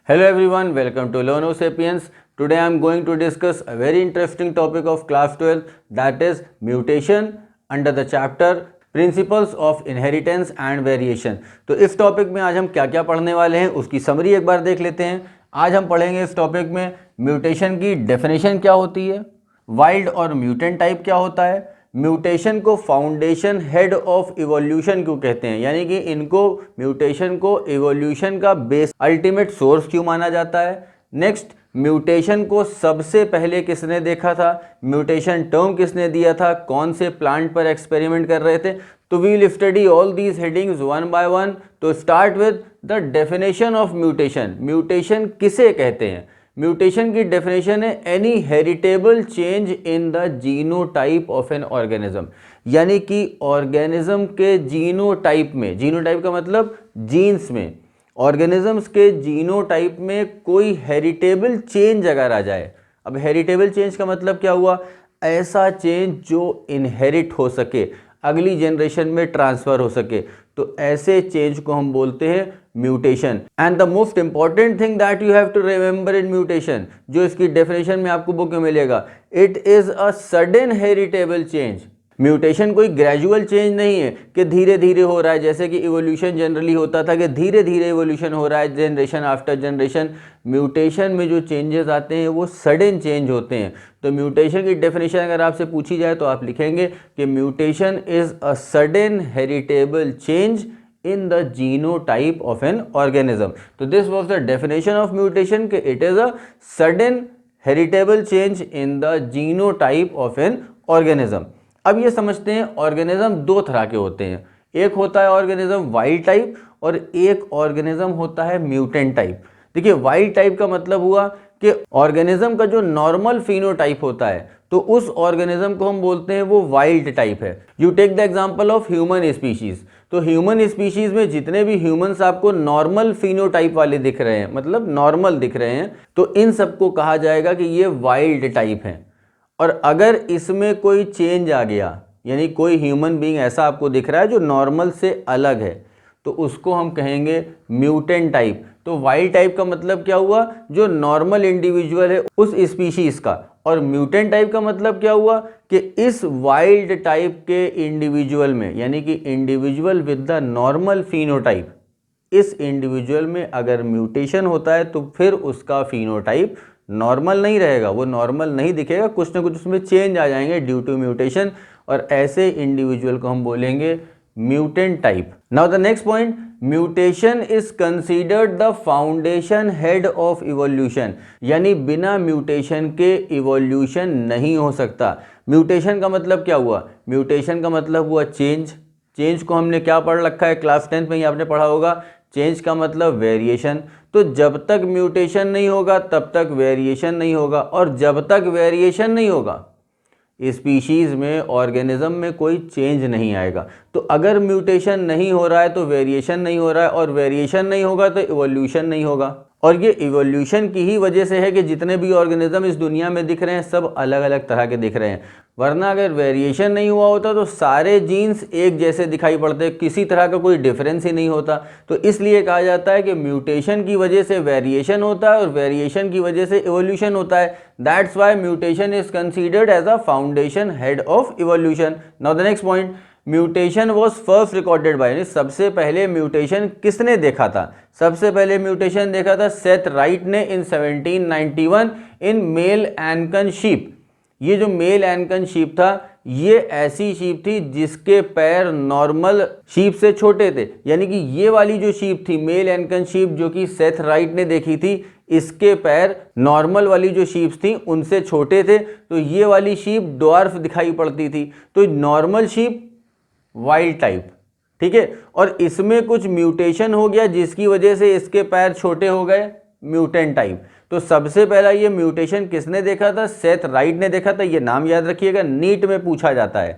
Hello everyone, welcome to Learn Sapiens. Today I am going to discuss a very interesting topic of class 12, that is mutation under the chapter Principles of Inheritance and Variation. तो इस topic में आज हम क्या क्या पढ़ने वाले हैं उसकी समरी एक बार देख लेते हैं। आज हम पढ़ेंगे इस टॉपिक में म्यूटेशन की डेफिनेशन क्या होती है, वाइल्ड और म्यूटेंट टाइप क्या होता है, म्यूटेशन को फाउंडेशन हेड ऑफ इवोल्यूशन क्यों कहते हैं, यानी कि इनको म्यूटेशन को इवोल्यूशन का बेस अल्टीमेट सोर्स क्यों माना जाता है। नेक्स्ट, म्यूटेशन को सबसे पहले किसने देखा था, म्यूटेशन टर्म किसने दिया था, कौन से प्लांट पर एक्सपेरिमेंट कर रहे थे। तो we will study all these headings one by one. तो start with the definition of mutation. Mutation किसे कहते हैं? म्यूटेशन की डेफिनेशन है any heritable change in the genotype of an organism, यानी कि ऑर्गेनिज्म के जीनोटाइप में, जीनोटाइप का मतलब जीन्स में, ऑर्गेनिजम्स के जीनोटाइप में कोई हेरिटेबल चेंज अगर आ जाए। अब हेरिटेबल चेंज का मतलब क्या हुआ? ऐसा चेंज जो इनहेरिट हो सके, अगली जनरेशन में ट्रांसफर हो सके, तो ऐसे चेंज को हम बोलते हैं mutation. And the most important thing that you have to remember in mutation, जो इसकी डेफिनेशन में आपको बुक में मिलेगा, it is a sudden heritable change. Mutation कोई ग्रेजुअल चेंज नहीं है कि धीरे धीरे हो रहा है, जैसे कि इवोल्यूशन जनरली होता था कि धीरे धीरे इवोल्यूशन हो रहा है जनरेशन आफ्टर जनरेशन। म्यूटेशन में जो चेंजेस आते हैं वो सडन चेंज होते हैं। तो म्यूटेशन की डेफिनेशन अगर आपसे पूछी जाए तो आप लिखेंगे कि mutation is a sudden heritable change in the genotype of an organism. तो this was the definition of mutation कि it is a sudden heritable change in the genotype of an organism. अब ये समझते हैं ऑर्गेनिज्म दो तरह के होते हैं, एक होता है ऑर्गेनिज्म वाइल्ड टाइप और एक ऑर्गेनिज्म होता है म्यूटेंट टाइप। देखिए, वाइल्ड टाइप का मतलब हुआ कि ऑर्गेनिज्म का जो नॉर्मल फिनोटाइप होता है तो उस ऑर्गेनिज्म को हम बोलते हैं वो वाइल्ड टाइप है। You take the example of human species, तो ह्यूमन स्पीशीज में जितने भी ह्यूमंस आपको नॉर्मल फिनोटाइप वाले दिख रहे हैं, मतलब नॉर्मल दिख रहे हैं, तो इन सबको कहा जाएगा कि ये वाइल्ड टाइप हैं। और अगर इसमें कोई चेंज आ गया, यानी कोई ह्यूमन बीइंग ऐसा आपको दिख रहा है जो नॉर्मल से अलग है, तो उसको हम कहेंगे म्यूटेंट टाइप। तो वाइल्ड टाइप का मतलब क्या हुआ? जो नॉर्मल इंडिविजुअल है उस स्पीशीज का। और म्यूटेंट टाइप का मतलब क्या हुआ? कि इस वाइल्ड टाइप के इंडिविजुअल में, यानी कि individual with the normal phenotype, इस इंडिविजुअल में अगर म्यूटेशन होता है तो फिर उसका फिनोटाइप नॉर्मल नहीं रहेगा, वो नॉर्मल नहीं दिखेगा, कुछ ना कुछ उसमें चेंज आ जाएंगे ड्यू टू म्यूटेशन, और ऐसे इंडिविजुअल को हम बोलेंगे mutant type. Now the next point, mutation is considered the foundation head of evolution, यानी बिना म्यूटेशन के इवोल्यूशन नहीं हो सकता। म्यूटेशन का मतलब क्या हुआ? म्यूटेशन का मतलब हुआ चेंज। चेंज को हमने क्या पढ़ रखा है, क्लास 10th में ही आपने पढ़ा होगा, चेंज का मतलब वेरिएशन। तो जब तक म्यूटेशन नहीं होगा तब तक वेरिएशन नहीं होगा, और जब तक वेरिएशन नहीं होगा स्पीशीज़ में, ऑर्गेनिज्म में कोई चेंज नहीं आएगा। तो अगर म्यूटेशन नहीं हो रहा है तो वेरिएशन नहीं हो रहा है, और वेरिएशन नहीं होगा तो इवोल्यूशन नहीं होगा। और ये इवोल्यूशन की ही वजह से है कि जितने भी ऑर्गेनिज्म इस दुनिया में दिख रहे हैं सब अलग अलग तरह के दिख रहे हैं, वरना अगर वेरिएशन नहीं हुआ होता तो सारे जीन्स एक जैसे दिखाई पड़ते, किसी तरह का कोई डिफरेंस ही नहीं होता। तो इसलिए कहा जाता है कि म्यूटेशन की वजह से वेरिएशन होता है और वेरिएशन की वजह से इवोल्यूशन होता है। That's why mutation is considered as a foundation head of evolution. Now the next point, mutation was first recorded by, यानी सबसे पहले म्यूटेशन किसने देखा था? सबसे पहले म्यूटेशन देखा था सेथ राइट ने इन 1791 इन मेल एनकन शीप। ये जो मेल एनकन शीप था, ये ऐसी शीप थी जिसके पैर नॉर्मल शीप से छोटे थे, यानी कि ये वाली जो शीप थी मेल एनकन शीप जो कि सेथ राइट ने देखी थी, इसके पैर नॉर्मल वाली जो शीप्स थी उनसे छोटे थे। तो ये वाली शीप ड्वार्फ दिखाई पड़ती थी। तो नॉर्मल शीप वाइल्ड टाइप, ठीक है, और इसमें कुछ म्यूटेशन हो गया जिसकी वजह से इसके पैर छोटे हो गए, म्यूटेंट टाइप। तो सबसे पहला ये म्यूटेशन किसने देखा था? सेथ राइट ने देखा था। ये नाम याद रखिएगा, नीट में पूछा जाता है,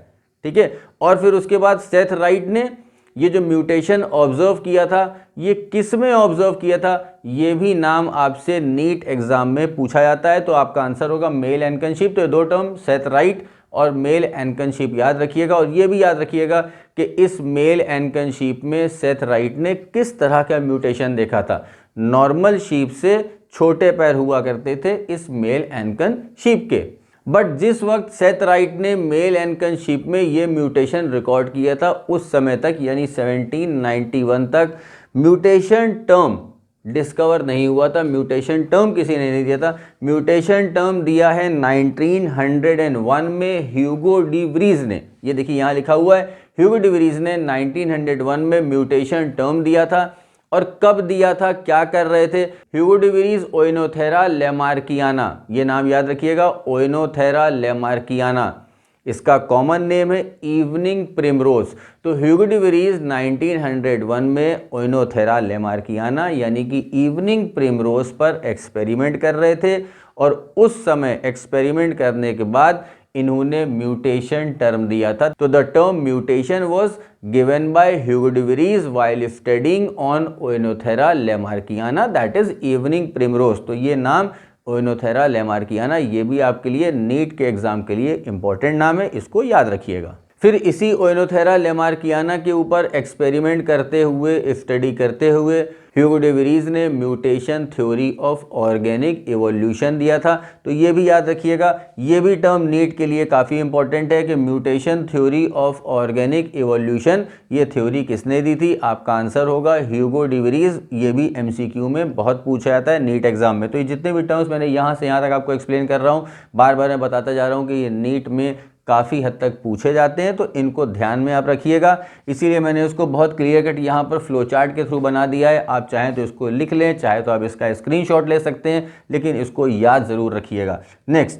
ठीक है। और फिर उसके बाद सेथ राइट ने ये जो म्यूटेशन ऑब्जर्व किया था, ये किस में ऑब्जर्व किया था, ये भी नाम आपसे नीट एग्जाम में पूछा जाता है। तो आपका आंसर होगा मेल एनकन शीप। तो ये दो टर्म सेथ राइट और मेल एनकन शीप याद रखिएगा। और ये भी याद रखिएगा कि इस मेल एनकन शीप में सेथ राइट ने किस तरह का म्यूटेशन देखा था। नॉर्मल शीप से छोटे पैर हुआ करते थे इस मेल एनकन शीप के। बट जिस वक्त सेथ राइट ने मेल एनकन शीप में ये म्यूटेशन रिकॉर्ड किया था उस समय तक यानी 1791 तक म्यूटेशन टर्म डिस्कवर नहीं हुआ था, म्यूटेशन टर्म किसी ने नहीं दिया था। म्यूटेशन टर्म दिया है 1901 में ह्यूगो डी व्रीज ने। ये देखिए यहाँ लिखा हुआ है, ह्यूगो डी व्रीज ने 1901 में म्यूटेशन टर्म दिया था। और कब दिया था, क्या कर रहे थे? ह्यूगो डी व्रीज ओइनोथेरा लैमार्कियाना, ये नाम याद रखिएगा, ओइनोथेरा लैमार्कियाना, इसका कॉमन नेम है इवनिंग प्रिमरोज। तो ह्यूगो डी व्रीज 1901 में ओइनोथेरा लैमार्कियाना यानी कि इवनिंग प्रिमरोज पर एक्सपेरिमेंट कर रहे थे और उस समय एक्सपेरिमेंट करने के बाद इन्होंने म्यूटेशन टर्म दिया था। तो the term mutation was given by Hugo de Vries while studying on Oenothera lamarckiana, that is evening primrose. तो ये नाम ओइनोथेरा लैमार्कियाना, ये भी आपके लिए नीट के एग्जाम के लिए इंपॉर्टेंट नाम है, इसको याद रखिएगा। फिर इसी ओइनोथेरा लैमार्कियाना के ऊपर एक्सपेरिमेंट करते हुए, स्टडी करते हुए ह्यूगो डी व्रीज ने mutation theory of organic evolution दिया था। तो ये भी याद रखिएगा, ये भी टर्म नीट के लिए काफ़ी इंपॉर्टेंट है कि mutation theory of organic evolution, ये थ्योरी किसने दी थी? आपका आंसर होगा ह्यूगो डी व्रीज। ये भी एमसीक्यू में बहुत पूछा जाता है नीट एग्जाम में। तो ये जितने भी टर्म्स मैंने यहाँ से यहाँ तक आपको एक्सप्लेन कर रहा हूँ, बार बार मैं बताता जा रहा हूँ कि ये नीट में काफ़ी हद तक पूछे जाते हैं, तो इनको ध्यान में आप रखिएगा। इसीलिए मैंने उसको बहुत क्लियर कट यहाँ पर फ्लो चार्ट के थ्रू बना दिया है। आप चाहें तो इसको लिख लें, चाहे तो आप इसका स्क्रीनशॉट ले सकते हैं, लेकिन इसको याद ज़रूर रखिएगा। नेक्स्ट,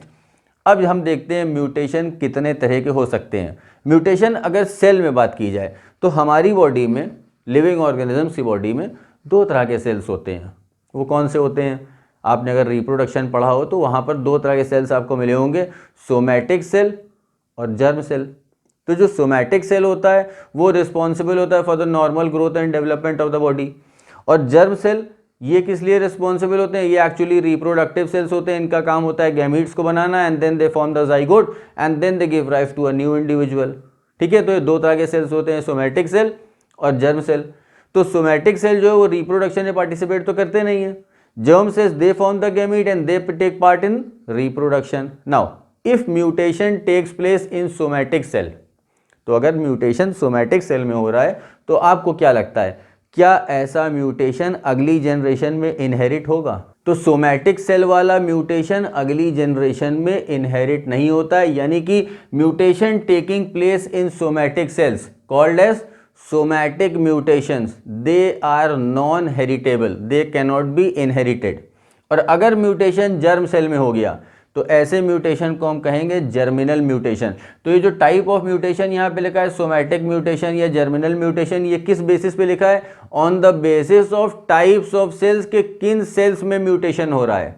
अब हम देखते हैं म्यूटेशन कितने तरह के हो सकते हैं। म्यूटेशन अगर सेल में बात की जाए तो हमारी बॉडी में, लिविंग ऑर्गेनिजम्स की बॉडी में 2 तरह के सेल्स होते हैं। वो कौन से होते हैं? आपने अगर रिप्रोडक्शन पढ़ा हो तो वहाँ पर 2 तरह के सेल्स आपको मिले होंगे, सोमैटिक सेल और जर्म सेल। तो जो सोमैटिक सेल होता है वो रिस्पॉन्सिबल होता है for the normal growth and development of the body, और जर्म सेल ये किस लिए रिस्पॉन्सिबल होते हैं? ये एक्चुअली रिप्रोडक्टिव सेल्स होते हैं। इनका काम होता है गैमीट्स को बनाना, and then they form the zygote and then they give rise to a new individual. ठीक है, तो ये 2 तरह के सेल्स होते हैं, सोमैटिक सेल और जर्म सेल। तो सोमैटिक सेल जो है वो रिप्रोडक्शन में पार्टिसिपेट तो करते नहीं है। Germ cells they form the gamete and they take part in reproduction. Now if mutation takes place in somatic cell, तो अगर म्यूटेशन सोमैटिक सेल में हो रहा है तो आपको क्या लगता है, क्या ऐसा म्यूटेशन अगली जनरेशन में इनहेरिट होगा? तो सोमैटिक सेल वाला म्यूटेशन अगली जनरेशन में इनहेरिट नहीं होता है, यानी कि mutation taking place in somatic cells called as somatic mutations, they are non heritable, they can not be inherited. और अगर म्यूटेशन जर्म सेल में हो गया तो ऐसे म्यूटेशन को हम कहेंगे जर्मिनल म्यूटेशन। तो ये जो टाइप ऑफ म्यूटेशन यहाँ पे लिखा है सोमैटिक म्यूटेशन या जर्मिनल म्यूटेशन, ये किस बेसिस पे लिखा है? On the basis of types of cells, के किन सेल्स में म्यूटेशन हो रहा है।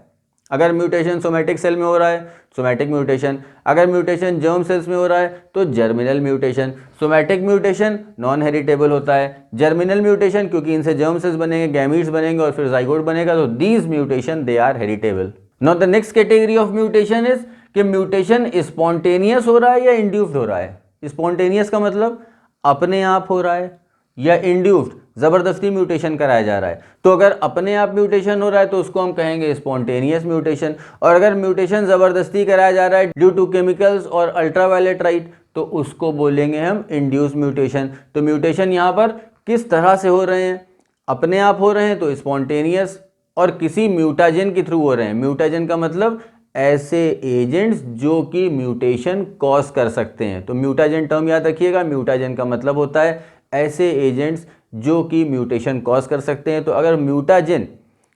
अगर म्यूटेशन सोमैटिक सेल में हो रहा है सोमैटिक म्यूटेशन, अगर म्यूटेशन जर्म सेल्स में हो रहा है तो germinal mutation. Somatic mutation non heritable होता है, जर्मिनल म्यूटेशन क्योंकि इनसे जर्म सेल्स बनेंगे, गैमीट्स बनेंगे और फिर जाइगोट बनेगा, तो these mutation they are heritable. Now the next category of mutation is कि म्यूटेशन स्पॉन्टेनियस हो रहा है या इंड्यूस्ड हो रहा है। स्पॉन्टेनियस का मतलब अपने आप हो रहा है, या इंड्यूस्ड जबरदस्ती म्यूटेशन कराया जा रहा है। तो अगर अपने आप म्यूटेशन हो रहा है तो उसको हम कहेंगे स्पॉन्टेनियस म्यूटेशन, और अगर म्यूटेशन जबरदस्ती कराया जा रहा है ड्यू टू केमिकल्स और अल्ट्रावायलेट लाइट तो उसको बोलेंगे हम इंड्यूस म्यूटेशन। तो म्यूटेशन यहाँ पर किस तरह से हो रहे हैं? अपने आप हो रहे हैं तो स्पॉन्टेनियस, और किसी म्यूटाजन के थ्रू हो रहे हैं। म्यूटाजन का मतलब ऐसे एजेंट्स जो कि म्यूटेशन कॉज कर सकते हैं। तो म्यूटाजन टर्म याद रखिएगा, म्यूटाजन का मतलब होता है ऐसे एजेंट्स जो कि म्यूटेशन कॉज कर सकते हैं। तो अगर म्यूटाजन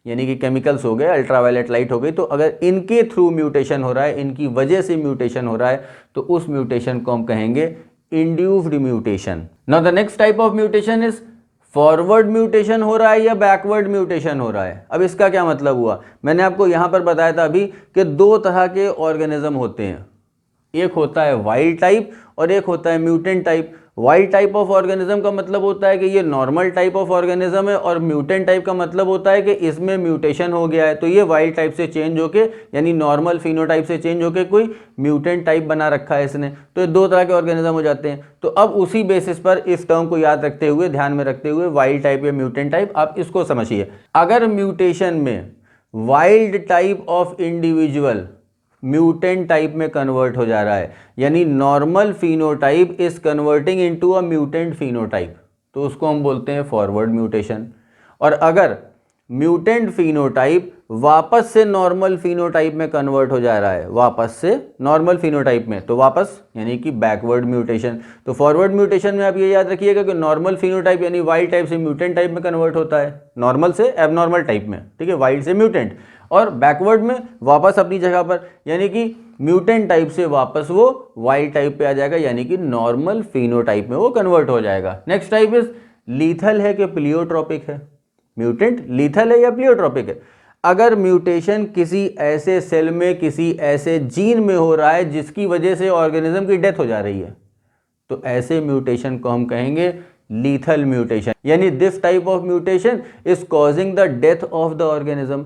यानी कि केमिकल्स हो गए, अल्ट्रावायलेट लाइट हो गई, तो अगर इनके थ्रू म्यूटेशन हो रहा है, इनकी वजह से म्यूटेशन हो रहा है, तो उस म्यूटेशन को हम कहेंगे induced mutation. Now the next type of mutation is forward mutation हो रहा है या बैकवर्ड म्यूटेशन हो रहा है। अब इसका क्या मतलब हुआ? मैंने आपको यहाँ पर बताया था अभी कि 2 तरह के ऑर्गेनिज्म होते हैं, एक होता है वाइल्ड टाइप और एक होता है mutant type. Wild type of organism का मतलब होता है कि ये नॉर्मल टाइप ऑफ ऑर्गेनिज्म है, और म्यूटेंट टाइप का मतलब होता है कि इसमें म्यूटेशन हो गया है, तो ये वाइल्ड टाइप से चेंज होके यानी नॉर्मल फिनोटाइप से चेंज होके कोई म्यूटेंट टाइप बना रखा है इसने। तो ये दो तरह के ऑर्गेनिज्म हो जाते हैं। तो अब उसी बेसिस पर इस टर्म को याद रखते हुए, ध्यान में रखते हुए, वाइल्ड टाइप या म्यूटेंट टाइप, आप इसको समझिए। अगर म्यूटेशन में wild type of individual mutant type में कन्वर्ट हो जा रहा है, यानी normal phenotype is converting into a mutant phenotype, तो उसको हम बोलते हैं फॉरवर्ड म्यूटेशन। और अगर म्यूटेंट फिनोटाइप वापस से नॉर्मल फिनोटाइप में कन्वर्ट हो जा रहा है, वापस से नॉर्मल फिनोटाइप में, तो वापस यानी कि बैकवर्ड म्यूटेशन। तो फॉरवर्ड म्यूटेशन में आप ये याद रखिएगा कि नॉर्मल फिनोटाइप यानी वाइल्ड टाइप से म्यूटेंट टाइप में कन्वर्ट होता है, नॉर्मल से एबनॉर्मल टाइप में, ठीक है, वाइल्ड से म्यूटेंट, और बैकवर्ड में वापस अपनी जगह पर, यानी कि म्यूटेंट टाइप से वापस वो वाइल्ड टाइप पे आ जाएगा, यानी कि नॉर्मल फिनोटाइप में वो कन्वर्ट हो जाएगा। नेक्स्ट टाइप इज लीथल है कि प्लियोट्रॉपिक है। म्यूटेंट लीथल है या प्लियोट्रॉपिक है। अगर म्यूटेशन किसी ऐसे सेल में, किसी ऐसे जीन में हो रहा है जिसकी वजह से ऑर्गेनिज्म की डेथ हो जा रही है, तो ऐसे म्यूटेशन को हम कहेंगे लीथल म्यूटेशन, यानी this type of mutation is causing the death of the organism.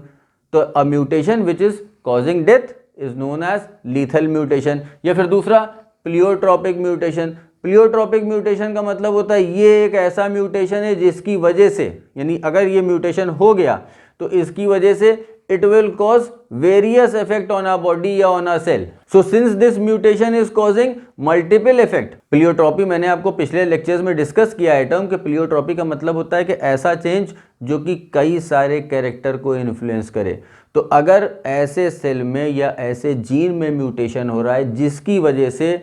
तो a mutation which is causing death is known as lethal mutation. या फिर दूसरा प्लियोट्रॉपिक म्यूटेशन। प्लियोट्रॉपिक म्यूटेशन का मतलब होता है ये एक ऐसा म्यूटेशन है जिसकी वजह से, यानी अगर ये म्यूटेशन हो गया तो इसकी वजह से it will cause various effect on our body या on our cell. So since this mutation is causing multiple effect, pleiotropy मैंने आपको पिछले लेक्चर्स में डिस्कस किया है टर्म कि प्लियोट्रॉपी का मतलब होता है कि ऐसा चेंज जो कि कई सारे कैरेक्टर को इन्फ्लुएंस करे। तो अगर ऐसे सेल में या ऐसे जीन में म्यूटेशन हो रहा है जिसकी वजह से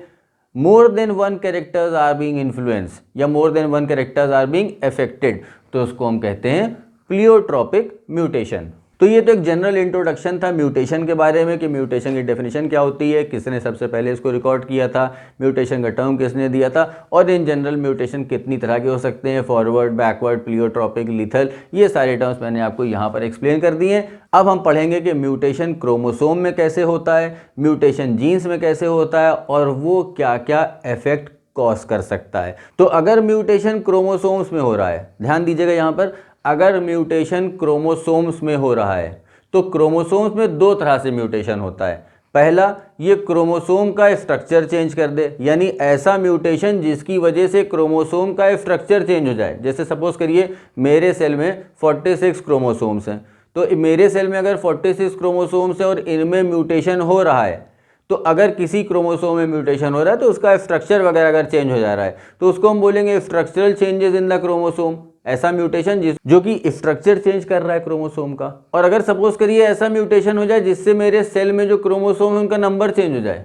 more than one characters are being influence या more than one characters are being affected, तो उसको हम कहते हैं प्लियोट्रॉपिक म्यूटेशन। तो ये तो एक जनरल इंट्रोडक्शन था म्यूटेशन के बारे में कि म्यूटेशन की डेफिनेशन क्या होती है, किसने सबसे पहले इसको रिकॉर्ड किया था, म्यूटेशन का टर्म किसने दिया था, और इन जनरल म्यूटेशन कितनी तरह के हो सकते हैं, फॉरवर्ड, बैकवर्ड, प्लियोट्रॉपिक, लीथल, ये सारे टर्म्स मैंने आपको यहाँ पर एक्सप्लेन कर दिए हैं। अब हम पढ़ेंगे कि म्यूटेशन क्रोमोसोम में कैसे होता है, म्यूटेशन जीन्स में कैसे होता है, और वो क्या क्या इफेक्ट कॉज कर सकता है। तो अगर म्यूटेशन क्रोमोसोम्स में हो रहा है, ध्यान दीजिएगा यहाँ पर, अगर म्यूटेशन क्रोमोसोम्स में हो रहा है तो क्रोमोसोम्स में दो तरह से म्यूटेशन होता है। पहला, ये क्रोमोसोम का स्ट्रक्चर चेंज कर दे, यानी ऐसा म्यूटेशन जिसकी वजह से क्रोमोसोम का स्ट्रक्चर चेंज हो जाए। जैसे सपोज करिए मेरे सेल में 46 क्रोमोसोम्स हैं, तो मेरे सेल में अगर 46 क्रोमोसोम्स हैं और इनमें म्यूटेशन हो रहा है, तो अगर किसी क्रोमोसोम में म्यूटेशन हो रहा है तो उसका स्ट्रक्चर वगैरह अगर चेंज हो जा रहा है तो उसको हम बोलेंगे structural changes in the chromosome. ऐसा म्यूटेशन जो कि स्ट्रक्चर चेंज कर रहा है क्रोमोसोम का। और अगर सपोज करिए ऐसा म्यूटेशन हो जाए जिससे मेरे सेल में जो क्रोमोसोम है उनका नंबर चेंज हो जाए,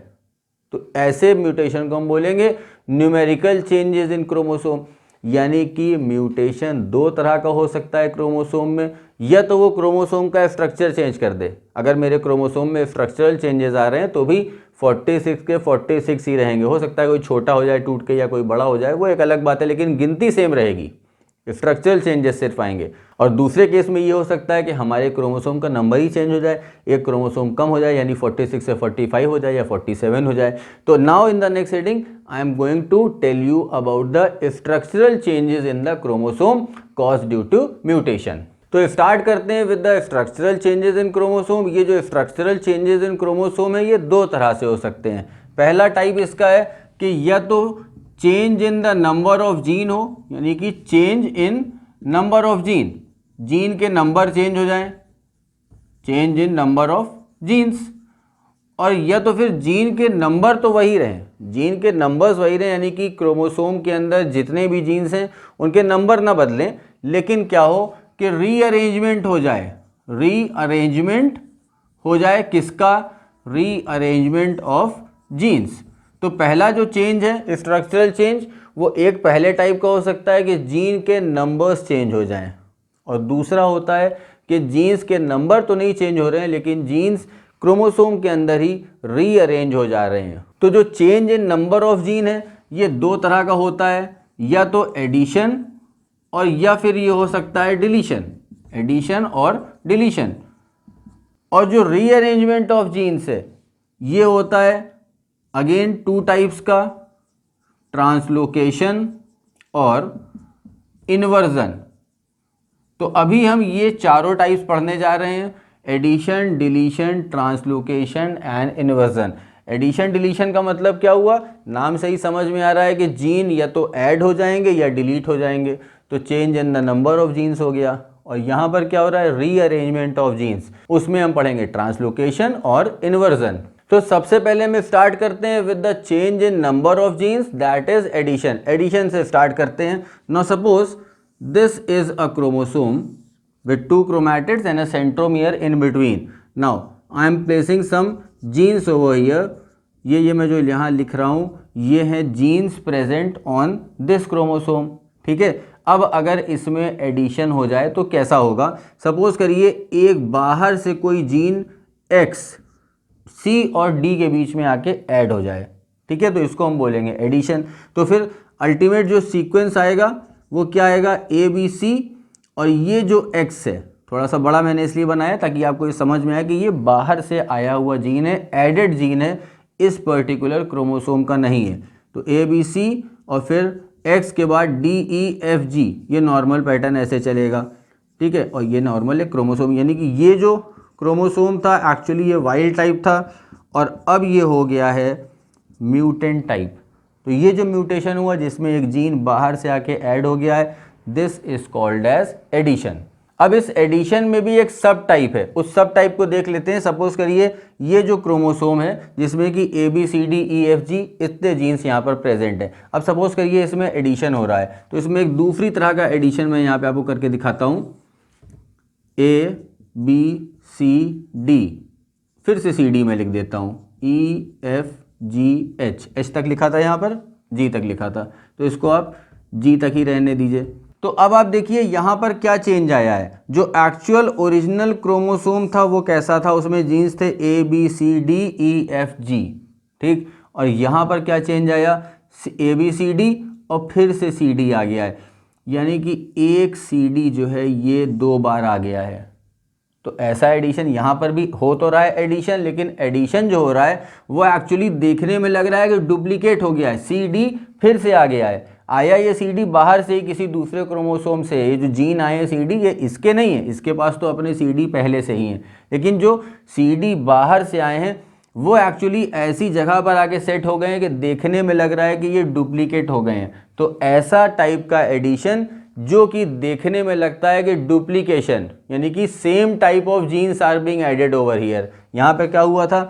तो ऐसे म्यूटेशन को हम बोलेंगे न्यूमेरिकल चेंजेस इन क्रोमोसोम। यानी कि म्यूटेशन दो तरह का हो सकता है क्रोमोसोम में, या तो वो क्रोमोसोम का स्ट्रक्चर चेंज कर दे, अगर मेरे क्रोमोसोम में स्ट्रक्चरल चेंजेस आ रहे हैं तो भी 46 के 46 ही रहेंगे। हो सकता है कोई छोटा हो जाए टूट के या कोई बड़ा हो जाए, वो एक अलग बात है, लेकिन गिनती सेम रहेगी, स्ट्रक्चरल चेंजेस सिर्फ आएंगे। और दूसरे केस में ये हो सकता है कि हमारे क्रोमोसोम का नंबर ही चेंज हो जाए, एक क्रोमोसोम कम हो जाए, यानी 46 से 45 हो जाए या 47 हो जाए। तो now in the next heading I am going to tell you about the structural changes in the chromosome caused due to mutation. तो स्टार्ट करते हैं with the structural changes in chromosome. ये जो स्ट्रक्चरल चेंजेस इन क्रोमोसोम है ये दो तरह से हो सकते हैं। पहला टाइप इसका है कि या तो change in the number of gene हो, यानी कि change in number of gene, gene के नंबर चेंज हो जाएं, change in number of genes. और या तो फिर जीन के नंबर तो वही रहें, जीन के नंबर्स वही रहें, यानी कि क्रोमोसोम के अंदर जितने भी जीन्स हैं उनके नंबर ना बदलें, लेकिन क्या हो कि रीअरेंजमेंट हो जाए, रीअरेंजमेंट हो जाए किसका, रीअरेंजमेंट ऑफ जीन्स। तो पहला जो चेंज है स्ट्रक्चरल चेंज, वो एक पहले टाइप का हो सकता है कि जीन के नंबर्स चेंज हो जाएं, और दूसरा होता है कि जीन्स के नंबर तो नहीं चेंज हो रहे हैं लेकिन जीन्स क्रोमोसोम के अंदर ही रीअरेंज हो जा रहे हैं। तो जो change in number of gene है ये दो तरह का होता है, या तो एडिशन और या फिर ये हो सकता है डिलीशन, एडिशन और डिलीशन। और जो रीअरेंजमेंट ऑफ जीन्स है ये होता है अगेन टू टाइप्स का, ट्रांसलोकेशन और इन्वर्जन। तो अभी हम ये चारों टाइप्स पढ़ने जा रहे हैं, addition, deletion, translocation and inversion. Addition deletion का मतलब क्या हुआ, नाम से ही समझ में आ रहा है कि जीन या तो ऐड हो जाएंगे या डिलीट हो जाएंगे, तो change in the number of genes हो गया। और यहाँ पर क्या हो रहा है, रीअरेंजमेंट ऑफ जीन्स, उसमें हम पढ़ेंगे ट्रांसलोकेशन और इन्वर्जन। तो सबसे पहले हम स्टार्ट करते हैं with the change in number of genes, that is addition. Addition से स्टार्ट करते हैं। Now suppose this is a chromosome with 2 chromatids and a centromere in between. Now I am placing some genes over here. ये मैं जो यहाँ लिख रहा हूँ ये है genes present on this chromosome, ठीक है। अब अगर इसमें एडिशन हो जाए तो कैसा होगा, सपोज करिए एक बाहर से कोई जीन X C और D के बीच में आके ऐड हो जाए, ठीक है, तो इसको हम बोलेंगे एडिशन। तो फिर अल्टीमेट जो सीक्वेंस आएगा वो क्या आएगा, ABC, और ये जो X है, थोड़ा सा बड़ा मैंने इसलिए बनाया ताकि आपको ये समझ में आए कि ये बाहर से आया हुआ जीन है, एडेड जीन है, इस पर्टिकुलर क्रोमोसोम का नहीं है। तो ABC और फिर X के बाद DEFG, ये नॉर्मल पैटर्न ऐसे चलेगा, ठीक है। और ये नॉर्मल है क्रोमोसोम, यानी कि ये जो क्रोमोसोम था एक्चुअली ये वाइल्ड टाइप था और अब ये हो गया है म्यूटेंट टाइप। तो ये जो म्यूटेशन हुआ जिसमें एक जीन बाहर से आके ऐड हो गया है, this is called as addition. अब इस एडिशन में भी एक सब टाइप है, उस सब टाइप को देख लेते हैं। सपोज करिए ये जो क्रोमोसोम है जिसमें कि ABCDEFG इतने जीन्स यहाँ पर प्रेजेंट है। अब सपोज करिए इसमें एडिशन हो रहा है, तो इसमें एक दूसरी तरह का एडिशन मैं यहाँ पे आपको करके दिखाता हूँ। ABCD, फिर से CD में लिख देता हूँ, EFGH, H तक लिखा था यहाँ पर, G तक लिखा था, तो इसको आप G तक ही रहने दीजिए। तो अब आप देखिए यहाँ पर क्या चेंज आया है, जो एक्चुअल ओरिजिनल क्रोमोसोम था वो कैसा था, उसमें जीन्स थे ABCDEFG, ठीक। और यहाँ पर क्या चेंज आया, ABCD और फिर से CD आ गया है, यानी कि एक CD जो है ये 2 बार आ गया है। तो ऐसा एडिशन यहाँ पर भी हो तो रहा है एडिशन, लेकिन एडिशन जो हो रहा है वो एक्चुअली देखने में लग रहा है कि डुप्लीकेट हो गया है, CD फिर से आ गया है। आया ये CD बाहर से ही किसी दूसरे क्रोमोसोम से, ये जो जीन आए हैं CD ये इसके नहीं है, इसके पास तो अपने CD पहले से ही हैं, लेकिन जो CD बाहर से आए हैं वो एक्चुअली ऐसी जगह पर आके सेट हो गए हैं कि देखने में लग रहा है कि ये डुप्लीकेट हो गए हैं। तो ऐसा टाइप का एडिशन जो कि देखने में लगता है कि डुप्लीकेशन, यानी कि same type of genes are being added over here. यहाँ पे क्या हुआ था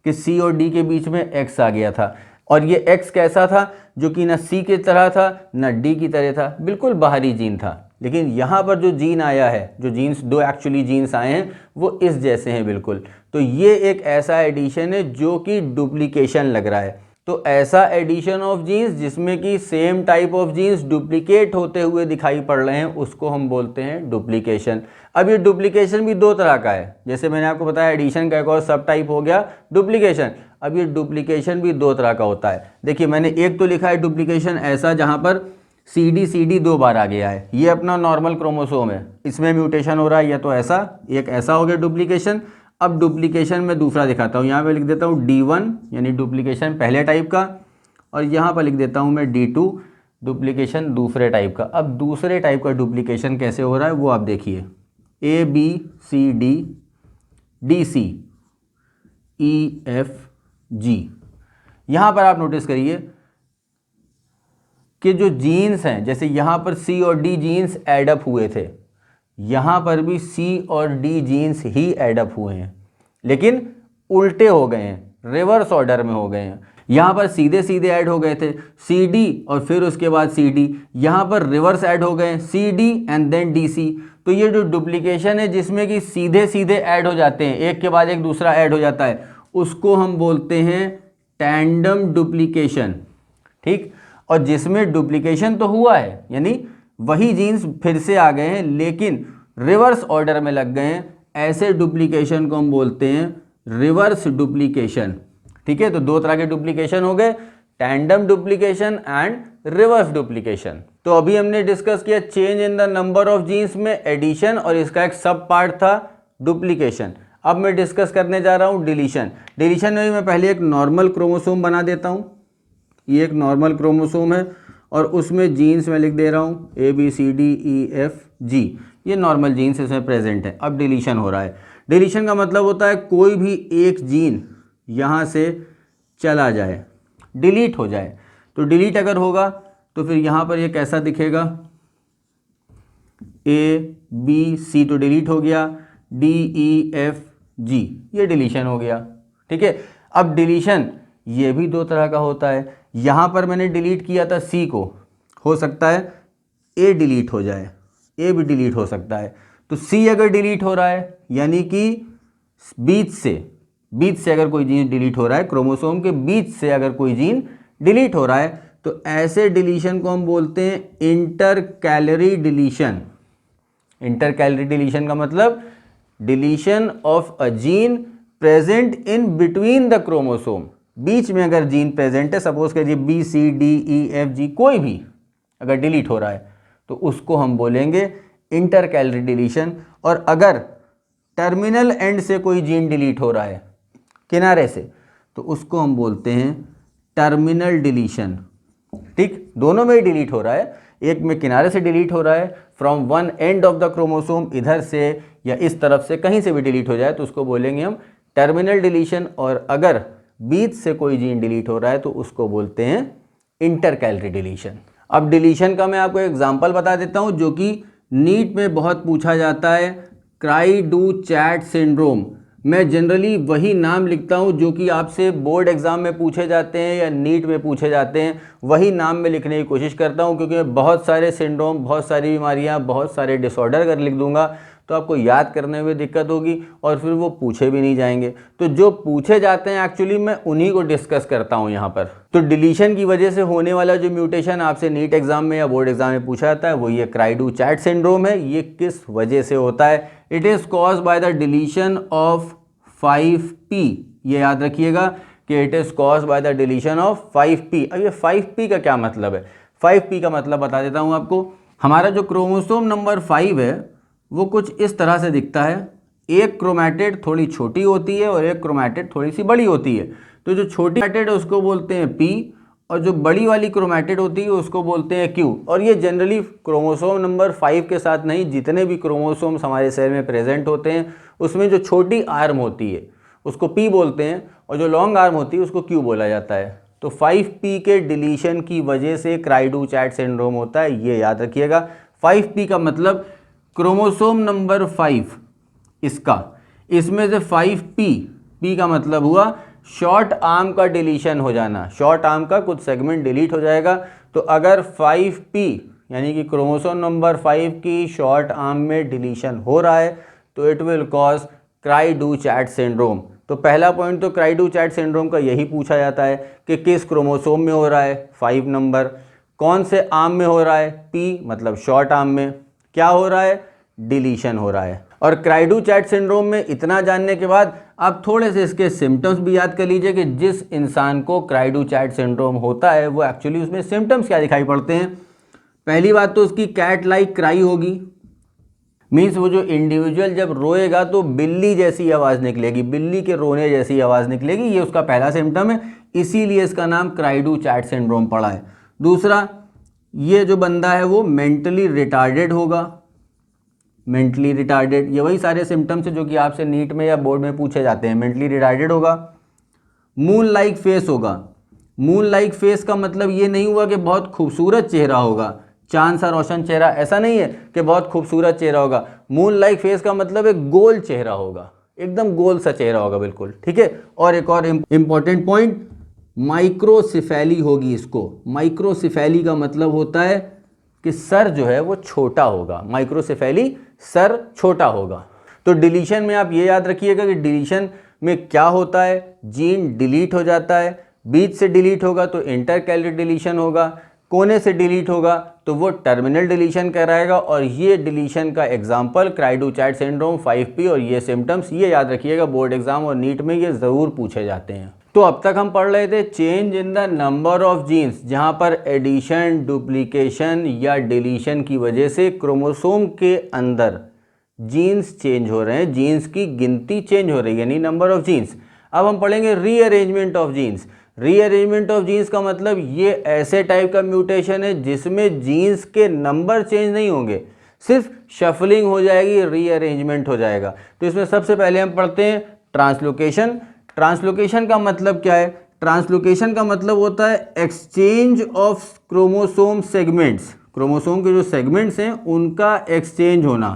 कि C और D के बीच में X आ गया था, और ये X कैसा था, जो कि ना C की तरह था ना D की तरह था, बिल्कुल बाहरी जीन था। लेकिन यहाँ पर जो जीन आया है, जो जीन्स दो एक्चुअली जीन्स आए हैं वो इस जैसे हैं बिल्कुल। तो ये एक ऐसा एडिशन है जो कि डुप्लीकेशन लग रहा है। तो ऐसा एडिशन ऑफ जीन्स जिसमें कि same type of genes duplicate होते हुए दिखाई पड़ रहे हैं उसको हम बोलते हैं डुप्लीकेशन। अब ये डुप्लीकेशन भी 2 तरह का है, जैसे मैंने आपको बताया एडिशन का एक और सब टाइप हो गया डुप्लीकेशन। अब ये डुप्लीकेशन भी 2 तरह का होता है। देखिए मैंने एक तो लिखा है डुप्लीकेशन ऐसा जहाँ पर CD 2 बार आ गया है, ये अपना नॉर्मल क्रोमोसोम है, इसमें म्यूटेशन हो रहा है, या तो ऐसा, एक ऐसा हो गया डुप्लीकेशन। अब डुप्लीकेशन में दूसरा दिखाता हूँ, यहाँ पे लिख देता हूँ D1 यानी डुप्लीकेशन पहले टाइप का, और यहाँ पर लिख देता हूँ मैं D2 डुप्लीकेशन दूसरे टाइप का। अब दूसरे टाइप का डुप्लीकेशन कैसे हो रहा है वो आप देखिए, ABCDDCEFG। यहाँ पर आप नोटिस करिए कि जो जीन्स हैं, जैसे यहाँ पर C और D जीन्स एडअप हुए थे, यहाँ पर भी C और D जीन्स ही एडअप हुए हैं, लेकिन उल्टे हो गए हैं, रिवर्स ऑर्डर में हो गए हैं। यहाँ पर सीधे सीधे ऐड हो गए थे CD और फिर उसके बाद CD, यहाँ पर रिवर्स ऐड हो गए CD एंड देन DC। तो ये जो डुप्लीकेशन है जिसमें कि सीधे सीधे ऐड हो जाते हैं, एक के बाद एक दूसरा ऐड हो जाता है, उसको हम बोलते हैं टैंडम डुप्लीकेशन, ठीक। और जिसमें डुप्लीकेशन तो हुआ है, यानी वही जीन्स फिर से आ गए हैं लेकिन रिवर्स ऑर्डर में लग गए हैं, ऐसे डुप्लीकेशन को हम बोलते हैं रिवर्स डुप्लीकेशन, ठीक है। तो 2 तरह के डुप्लीकेशन हो गए, tandem duplication and reverse duplication. तो अभी हमने डिस्कस किया change in the number of genes में एडिशन, और इसका एक सब पार्ट था डुप्लीकेशन। अब मैं डिस्कस करने जा रहा हूँ डिलीशन। डिलीशन में मैं पहले एक नॉर्मल क्रोमोसोम बना देता हूँ, ये एक नॉर्मल क्रोमोसोम है और उसमें जीन्स मैं लिख दे रहा हूँ ABCDEFG, ये नॉर्मल जीन्स इसमें प्रेजेंट है। अब डिलीशन हो रहा है। डिलीशन का मतलब होता है कोई भी एक जीन यहाँ से चला जाए, डिलीट हो जाए। तो डिलीट अगर होगा तो फिर यहाँ पर ये कैसा दिखेगा, ABC तो डिलीट हो गया, DEFG ये डिलीशन हो गया। ठीक है, अब डिलीशन ये भी दो तरह का होता है। यहाँ पर मैंने डिलीट किया था C को, हो सकता है A डिलीट हो जाए, A भी डिलीट हो सकता है। तो C अगर डिलीट हो रहा है यानी कि बीच से अगर कोई जीन डिलीट हो रहा है, क्रोमोसोम के बीच से अगर कोई जीन डिलीट हो रहा है, तो ऐसे डिलीशन को हम बोलते हैं इंटरकैलरी डिलीशन। इंटरकैलरी डिलीशन का मतलब deletion of a gene present in between the chromosome. बीच में अगर जीन प्रेजेंट है, सपोज करिए BCDEFG कोई भी अगर डिलीट हो रहा है तो उसको हम बोलेंगे इंटरकैलरी डिलीशन। और अगर टर्मिनल एंड से कोई जीन डिलीट हो रहा है, किनारे से, तो उसको हम बोलते हैं टर्मिनल डिलीशन। ठीक, दोनों में ही डिलीट हो रहा है, एक में किनारे से डिलीट हो रहा है, from one end of the chromosome, इधर से या इस तरफ से कहीं से भी डिलीट हो जाए तो उसको बोलेंगे हम टर्मिनल डिलीशन। और अगर बीच से कोई जीन डिलीट हो रहा है तो उसको बोलते हैं इंटरकैलरी डिलीशन। अब डिलीशन का मैं आपको एग्जांपल बता देता हूं जो कि नीट में बहुत पूछा जाता है, क्राई डू चैट सिंड्रोम। मैं जनरली वही नाम लिखता हूं जो कि आपसे बोर्ड एग्जाम में पूछे जाते हैं या नीट में पूछे जाते हैं, वही नाम में लिखने की कोशिश करता हूं, क्योंकि मैं बहुत सारे सिंड्रोम, बहुत सारी बीमारियां, बहुत सारे डिसऑर्डर अगर लिख दूंगा तो आपको याद करने में दिक्कत होगी और फिर वो पूछे भी नहीं जाएंगे। तो जो पूछे जाते हैं एक्चुअली मैं उन्हीं को डिस्कस करता हूं यहाँ पर। तो डिलीशन की वजह से होने वाला जो म्यूटेशन आपसे नीट एग्जाम में या बोर्ड एग्जाम में पूछा जाता है वो ये क्राई डू चैट सिंड्रोम है। ये किस वजह से होता है? It is caused by the deletion of 5p। ये याद रखिएगा कि it is caused by the deletion of 5p। अब ये 5p का क्या मतलब है? 5p का मतलब बता देता हूँ आपको। हमारा जो क्रोमोसोम नंबर 5 है वो कुछ इस तरह से दिखता है। एक क्रोमैटिड थोड़ी छोटी होती है और एक क्रोमैटिड थोड़ी सी बड़ी होती है। तो जो छोटी क्रोमैटिड है उसको बोलते हैं P और जो बड़ी वाली क्रोमैटिड होती है उसको बोलते हैं Q। और ये जनरली क्रोमोसोम नंबर 5 के साथ नहीं, जितने भी क्रोमोसोम्स हमारे सेल में प्रेजेंट होते हैं उसमें जो छोटी आर्म होती है उसको P बोलते हैं और जो लॉन्ग आर्म होती है उसको Q बोला जाता है। तो 5p के डिलीशन की वजह से क्राई डू चैट सिंड्रोम होता है, ये याद रखिएगा। 5p का मतलब क्रोमोसोम नंबर 5 इसका, इसमें से 5p का मतलब हुआ शॉर्ट आर्म का डिलीशन हो जाना। शॉर्ट आर्म का कुछ सेगमेंट डिलीट हो जाएगा। तो अगर 5p यानी कि क्रोमोसोम नंबर 5 की शॉर्ट आर्म में डिलीशन हो रहा है तो it will cause cry do chat syndrome. तो पहला पॉइंट तो क्राई डू चैट सिंड्रोम का यही पूछा जाता है कि किस क्रोमोसोम में हो रहा है, 5 नंबर, कौन से आर्म में हो रहा है, p मतलब शॉर्ट आर्म में, क्या हो रहा है, डिलीशन हो रहा है। और क्राई डू चैट सिंड्रोम में इतना जानने के बाद आप थोड़े से इसके सिम्टम्स भी याद कर लीजिए कि जिस इंसान को क्राई डू चैट सिंड्रोम होता है वो एक्चुअली उसमें सिम्टम्स क्या दिखाई पड़ते हैं। पहली बात तो उसकी कैट लाइक क्राई होगी, मीन्स वो जो इंडिविजुअल जब रोएगा तो बिल्ली जैसी आवाज़ निकलेगी, बिल्ली के रोने जैसी आवाज़ निकलेगी, ये उसका पहला सिम्टम है, इसीलिए इसका नाम क्राई डू चैट सिंड्रोम पड़ा है। दूसरा, ये जो बंदा है वो मेंटली रिटार्डेड होगा। मेंटली रिटार्डेड, ये वही सारे सिम्टम्स है जो कि आपसे नीट में या बोर्ड में पूछे जाते हैं। मेंटली रिटार्डेड होगा। मून लाइक फेस होगा। मून लाइक फेस का मतलब ये नहीं हुआ कि बहुत खूबसूरत चेहरा होगा, चांद सा रोशन चेहरा, ऐसा नहीं है कि बहुत खूबसूरत चेहरा होगा। मून लाइक फेस का मतलब एक गोल चेहरा होगा, एकदम गोल सा चेहरा होगा, बिल्कुल ठीक है। और एक और इम्पॉर्टेंट पॉइंट, माइक्रोसिफेली होगी इसको। माइक्रोसिफेली का मतलब होता है कि सर जो है वो छोटा होगा, माइक्रोसिफेली सर छोटा होगा। तो डिलीशन में आप ये याद रखिएगा कि डिलीशन में क्या होता है, जीन डिलीट हो जाता है, बीच से डिलीट होगा तो इंटरकैलरी डिलीशन होगा, कोने से डिलीट होगा तो वो टर्मिनल डिलीशन कहलाएगा। और ये डिलीशन का example cry do chat syndrome, 5p और ये सिम्टम्स, ये याद रखिएगा, बोर्ड एग्जाम और नीट में ये ज़रूर पूछे जाते हैं। तो अब तक हम पढ़ रहे थे change in the number of genes, जहाँ पर एडिशन, डुप्लीकेशन या डिलीशन की वजह से क्रोमोसोम के अंदर जीन्स चेंज हो रहे हैं, जीन्स की गिनती चेंज हो रही है, यानी नंबर ऑफ जीन्स। अब हम पढ़ेंगे rearrangement of genes. Rearrangement of genes का मतलब ये ऐसे टाइप का म्यूटेशन है जिसमें जीन्स के नंबर चेंज नहीं होंगे, सिर्फ शफलिंग हो जाएगी, रीअरेंजमेंट हो जाएगा। तो इसमें सबसे पहले हम पढ़ते हैं ट्रांसलोकेशन। ट्रांसलोकेशन का मतलब क्या है? ट्रांसलोकेशन का मतलब होता है exchange of chromosome segments. Chromosome के जो सेगमेंट्स हैं उनका एक्सचेंज होना।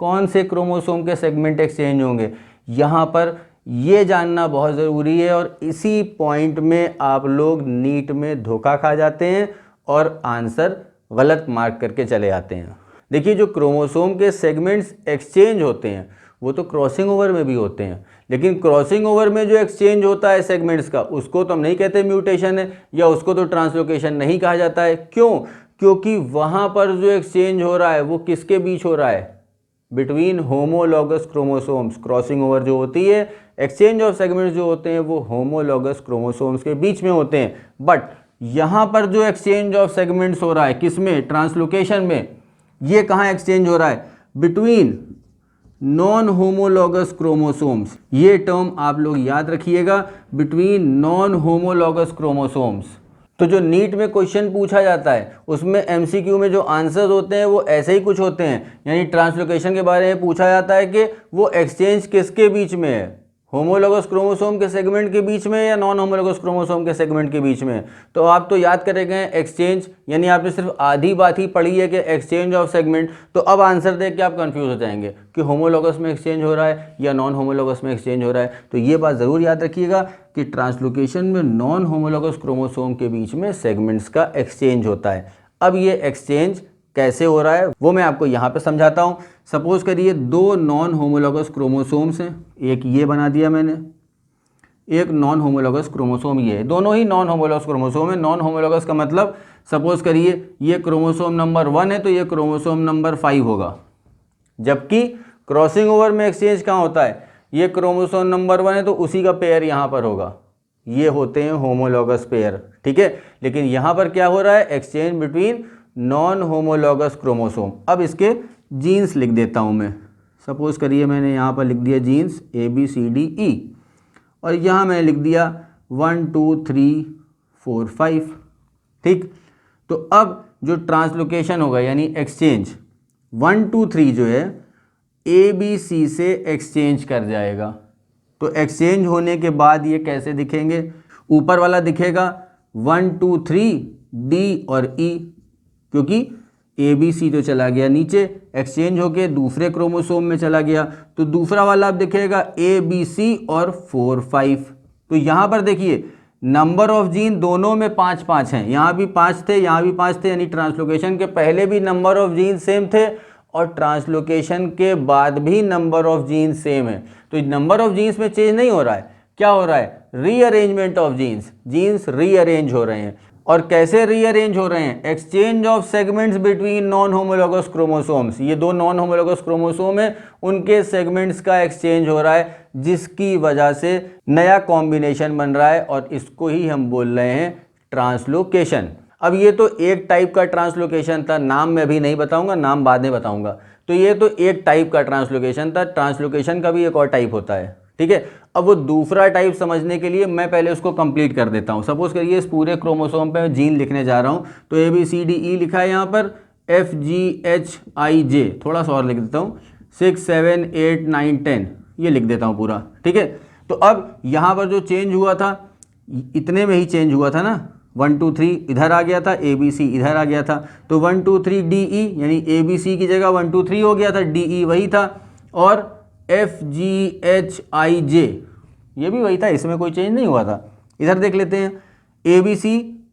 कौन से क्रोमोसोम के सेगमेंट एक्सचेंज होंगे, यहाँ पर ये जानना बहुत ज़रूरी है, और इसी पॉइंट में आप लोग नीट में धोखा खा जाते हैं और आंसर गलत मार्क करके चले आते हैं। देखिए, जो क्रोमोसोम के सेगमेंट्स एक्सचेंज होते हैं वो तो क्रॉसिंग ओवर में भी होते हैं, लेकिन क्रॉसिंग ओवर में जो एक्सचेंज होता है सेगमेंट्स का, उसको तो हम नहीं कहते म्यूटेशन है, या उसको तो ट्रांसलोकेशन नहीं कहा जाता है। क्यों? क्योंकि वहाँ पर जो एक्सचेंज हो रहा है वो किसके बीच हो रहा है? Between homologous chromosomes. Crossing over जो होती है, एक्सचेंज ऑफ सेगमेंट्स जो होते हैं वो होमोलॉगस क्रोमोसोम्स के बीच में होते हैं। बट यहाँ पर जो एक्सचेंज ऑफ सेगमेंट्स हो रहा है किसमें? ट्रांसलोकेशन में। ये कहाँ एक्सचेंज हो रहा है? Between non homologous chromosomes. ये टर्म आप लोग याद रखिएगा, बिटवीन नॉन होमोलॉगस क्रोमोसोम्स। तो जो नीट में क्वेश्चन पूछा जाता है उसमें एमसीक्यू में जो आंसर्स होते हैं वो ऐसे ही कुछ होते हैं, यानी ट्रांसलोकेशन के बारे में पूछा जाता है कि वो एक्सचेंज किसके बीच में है, होमोलॉगस क्रोमोसोम के सेगमेंट के बीच में या नॉन होमोलॉगस क्रोमोसोम के सेगमेंट के बीच में। तो आप तो याद करेंगे एक्सचेंज, यानी आपने सिर्फ आधी बात ही पढ़ी है कि एक्सचेंज ऑफ सेगमेंट। तो अब आंसर देख के आप कंफ्यूज हो जाएंगे कि होमोलॉगस में एक्सचेंज हो रहा है या नॉन होमोलॉगस में एक्सचेंज हो रहा है। तो ये बात ज़रूर याद रखिएगा कि ट्रांसलोकेशन में नॉन होमोलॉगस क्रोमोसोम के बीच में सेगमेंट्स का एक्सचेंज होता है। अब ये एक्सचेंज कैसे हो रहा है वो मैं आपको यहाँ पे समझाता हूँ। सपोज करिए दो नॉन होमोलॉगस क्रोमोसोम्स हैं, एक ये बना दिया मैंने, एक नॉन होमोलॉगस क्रोमोसोम ये है। दोनों ही नॉन होमोलॉगस क्रोमोसोम है। नॉन होमोलॉगस का मतलब सपोज करिए ये क्रोमोसोम नंबर 1 है तो ये क्रोमोसोम नंबर 5 होगा, जबकि क्रॉसिंग ओवर में एक्सचेंज कहाँ होता है? ये क्रोमोसोम नंबर 1 है तो उसी का पेयर यहाँ पर होगा। ये होते हैं होमोलॉगस पेयर, ठीक है। लेकिन यहाँ पर क्या हो रहा है? Exchange between non homologous chromosome. अब इसके जीन्स लिख देता हूँ मैं। सपोज करिए मैंने यहाँ पर लिख दिया जीन्स ABCDE, और यहाँ मैंने लिख दिया 1 2 3 4 5, ठीक। तो अब जो ट्रांसलोकेशन होगा यानी एक्सचेंज 1 2 3 जो है ABC से एक्सचेंज कर जाएगा। तो एक्सचेंज होने के बाद ये कैसे दिखेंगे? ऊपर वाला दिखेगा 1 2 3 D और E, क्योंकि ABC तो चला गया नीचे, एक्सचेंज होके दूसरे क्रोमोसोम में चला गया, तो दूसरा वाला आप दिखेगा ABC और 4 5। तो यहाँ पर देखिए नंबर ऑफ जीन दोनों में 5 5 हैं, यहाँ भी 5 थे, यहाँ भी 5 थे, यानी ट्रांसलोकेशन के पहले भी नंबर ऑफ जीन सेम थे और ट्रांसलोकेशन के बाद भी नंबर ऑफ जीन सेम है। तो नंबर ऑफ जीन्स में चेंज नहीं हो रहा है, क्या हो रहा है? Rearrangement of genes. Genes rearrange हो रहे हैं। और कैसे रीअरेंज हो रहे हैं? Exchange of segments between non homologous chromosomes. ये दो नॉन होमोलॉगस क्रोमोसोम है, उनके सेगमेंट्स का एक्सचेंज हो रहा है, जिसकी वजह से नया कॉम्बिनेशन बन रहा है, और इसको ही हम बोल रहे हैं ट्रांसलोकेशन। अब ये तो एक टाइप का ट्रांसलोकेशन था, नाम मैं अभी नहीं बताऊंगा, नाम बाद में बताऊंगा। तो ये तो एक टाइप का ट्रांसलोकेशन था। ट्रांसलोकेशन का भी एक और टाइप होता है, ठीक है। अब वो दूसरा टाइप समझने के लिए मैं पहले उसको कंप्लीट कर देता हूँ। सपोज करिए इस पूरे क्रोमोसोम पे मैं जीन लिखने जा रहा हूँ, तो ABCDE लिखा है, यहाँ पर FGHIJ थोड़ा सा और लिख देता हूँ, 6 7 8 9 10 ये लिख देता हूँ पूरा, ठीक है। तो अब यहाँ पर जो चेंज हुआ था इतने में ही चेंज हुआ था ना, 1 2 3 इधर आ गया था, ABC इधर आ गया था, तो 1 2 3 DE यानी ABC की जगह 1 2 3 हो गया था, DE वही था, और FGHIJ ये भी वही था, इसमें कोई चेंज नहीं हुआ था। इधर देख लेते हैं, ABC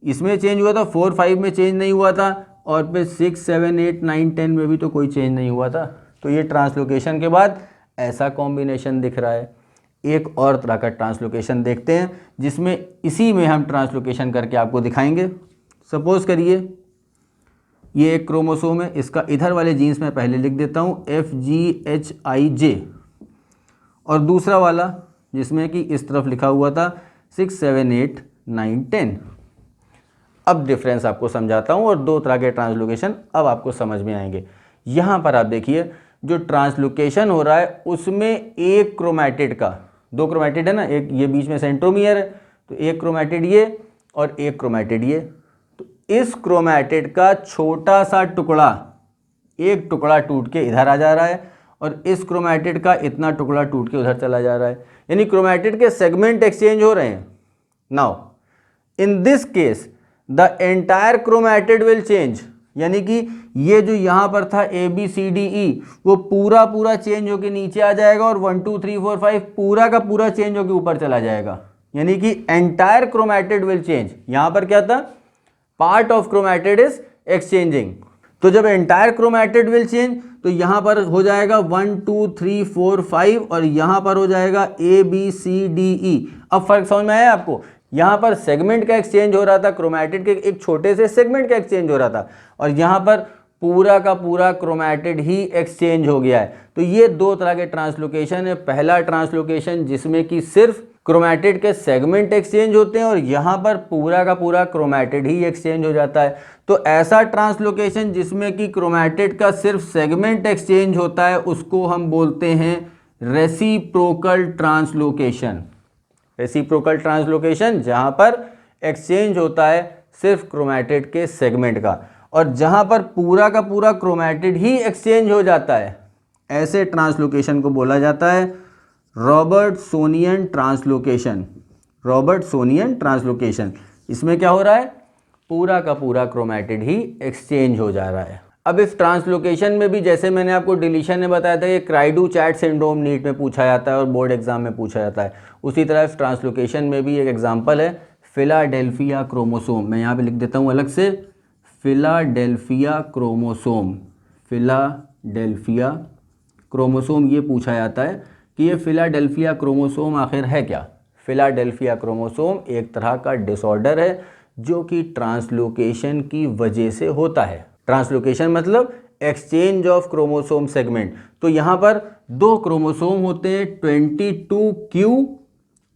इसमें चेंज हुआ था, 4 5 में चेंज नहीं हुआ था, और फिर 6 7 8 9 10 में भी तो कोई चेंज नहीं हुआ था। तो ये ट्रांसलोकेशन के बाद ऐसा कॉम्बिनेशन दिख रहा है। एक और तरह का ट्रांसलोकेशन देखते हैं, जिसमें इसी में हम ट्रांसलोकेशन करके आपको दिखाएंगे। सपोज करिए ये एक क्रोमोसोम है, इसका इधर वाले जीन्स में पहले लिख देता हूँ FGHIJ, और दूसरा वाला जिसमें कि इस तरफ लिखा हुआ था 6 7 8 9 10। अब डिफरेंस आपको समझाता हूँ, और दो तरह के ट्रांसलोकेशन अब आपको समझ में आएंगे। यहाँ पर आप देखिए जो ट्रांसलोकेशन हो रहा है उसमें एक क्रोमैटिड का, दो क्रोमैटिड है ना, एक ये बीच में सेंट्रोमियर है, तो एक क्रोमैटिड ये और एक क्रोमैटिड ये। तो इस क्रोमैटिड का छोटा सा टुकड़ा, एक टुकड़ा टूट के इधर आ जा रहा है और इस क्रोमैटिड का इतना टुकड़ा टूट के उधर चला जा रहा है, यानी क्रोमैटिड के सेगमेंट एक्सचेंज हो रहे हैं। Now in this case the entire chromatid will change, यानी कि ये जो यहां पर था ABCDE वो पूरा पूरा चेंज होके नीचे आ जाएगा और 1 2 3 4 5 पूरा का पूरा चेंज होके ऊपर चला जाएगा, यानी कि एंटायर क्रोमैटिड विल चेंज। यहां पर क्या था, part of chromatid is exchanging. तो जब एंटायर क्रोमैटिड विल चेंज तो यहां पर हो जाएगा 1 2 3 4 5 और यहां पर हो जाएगा ABCDE। अब फर्क समझ में आया आपको, यहां पर सेगमेंट का एक्सचेंज हो रहा था, क्रोमैटिड के एक छोटे से सेगमेंट का एक्सचेंज हो रहा था और यहां पर पूरा का पूरा क्रोमैटिड ही एक्सचेंज हो गया है। तो ये दो तरह के ट्रांसलोकेशन है। पहला ट्रांसलोकेशन जिसमें कि सिर्फ क्रोमैटिड के सेगमेंट एक्सचेंज होते हैं और यहां पर पूरा का पूरा क्रोमैटिड ही एक्सचेंज हो जाता है। तो ऐसा ट्रांसलोकेशन जिसमें कि क्रोमैटिड का सिर्फ सेगमेंट एक्सचेंज होता है उसको हम बोलते हैं रेसिप्रोकल ट्रांसलोकेशन। रेसिप्रोकल ट्रांसलोकेशन जहां पर एक्सचेंज होता है सिर्फ क्रोमैटिड के सेगमेंट का और जहां पर पूरा का पूरा क्रोमैटिड ही एक्सचेंज हो जाता है, ऐसे ट्रांसलोकेशन को बोला जाता है रॉबर्टसोनियन ट्रांसलोकेशन। रॉबर्टसोनियन ट्रांसलोकेशन, इसमें क्या हो रहा है, पूरा का पूरा क्रोमैटिड ही एक्सचेंज हो जा रहा है। अब इस ट्रांसलोकेशन में भी जैसे मैंने आपको डिलीशन में बताया था कि क्राइडू-चैट सिंड्रोम नीट में पूछा जाता है और बोर्ड एग्जाम में पूछा जाता है, उसी तरह इस ट्रांसलोकेशन में भी एक एग्जांपल है फिलाडेल्फिया क्रोमोसोम। मैं यहाँ पे लिख देता हूँ अलग से, फिलाडेल्फिया क्रोमोसोम। फिलाडेल्फिया क्रोमोसोम ये पूछा जाता है कि ये फिलाडेल्फिया क्रोमोसोम आखिर है क्या। फिलाडेल्फिया क्रोमोसोम एक तरह का डिसऑर्डर है जो कि ट्रांसलोकेशन की वजह से होता है। ट्रांसलोकेशन मतलब एक्सचेंज ऑफ क्रोमोसोम सेगमेंट। तो यहाँ पर दो क्रोमोसोम होते हैं 22Q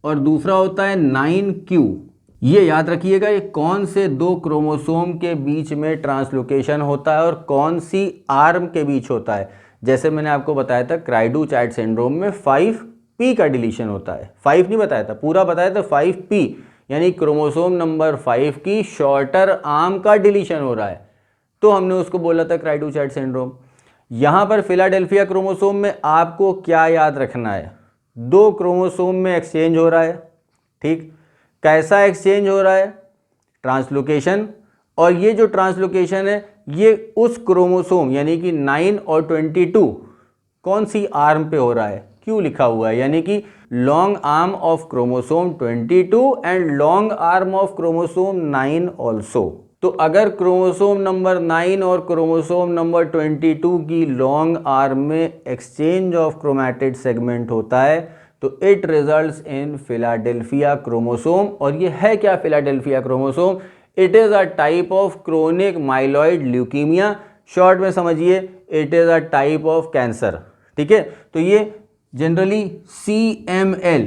और दूसरा होता है 9Q। ये याद रखिएगा, ये कौन से दो क्रोमोसोम के बीच में ट्रांसलोकेशन होता है और कौन सी आर्म के बीच होता है। जैसे मैंने आपको बताया था क्राइडू-चैट सिंड्रोम में 5P का डिलीशन होता है, 5 नहीं बताया था, पूरा बताया था 5P, यानी क्रोमोसोम नंबर 5 की शॉर्टर आर्म का डिलीशन हो रहा है, तो हमने उसको बोला था क्राइडू-चैट सिंड्रोम। यहां पर फिलाडेल्फिया क्रोमोसोम में आपको क्या याद रखना है, दो क्रोमोसोम में एक्सचेंज हो रहा है, ठीक। कैसा एक्सचेंज हो रहा है, ट्रांसलोकेशन। और ये जो ट्रांसलोकेशन है ये उस क्रोमोसोम यानी कि 9 और 22 कौन सी आर्म पे हो रहा है, क्यों लिखा हुआ है, यानी कि long arm of chromosome 22 and long arm of chromosome 9 also. तो अगर क्रोमोसोम नंबर 9 और क्रोमोसोम नंबर 22 की लॉन्ग आर्म में एक्सचेंज ऑफ क्रोमैटिड सेगमेंट होता है तो it results in Philadelphia chromosome. और ये है क्या Philadelphia chromosome, it is a type of chronic myeloid leukaemia. Short में समझिए it is a type of cancer, ठीक है। तो ये generally CML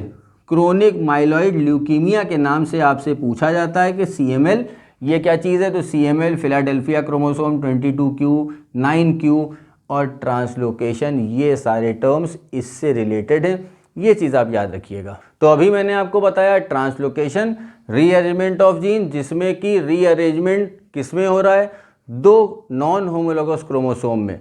chronic myeloid leukaemia के नाम से आपसे पूछा जाता है कि CML ये क्या चीज़ है। तो CML Philadelphia chromosome 22Q 9Q और ट्रांसलोकेशन, ये सारे टर्म्स इससे रिलेटेड हैं, ये चीज़ आप याद रखिएगा। तो अभी मैंने आपको बताया ट्रांसलोकेशन, रीअरेंजमेंट ऑफ जीन, जिसमें कि रीअरेंजमेंट किसमें हो रहा है, दो नॉन होमोलोगस क्रोमोसोम में।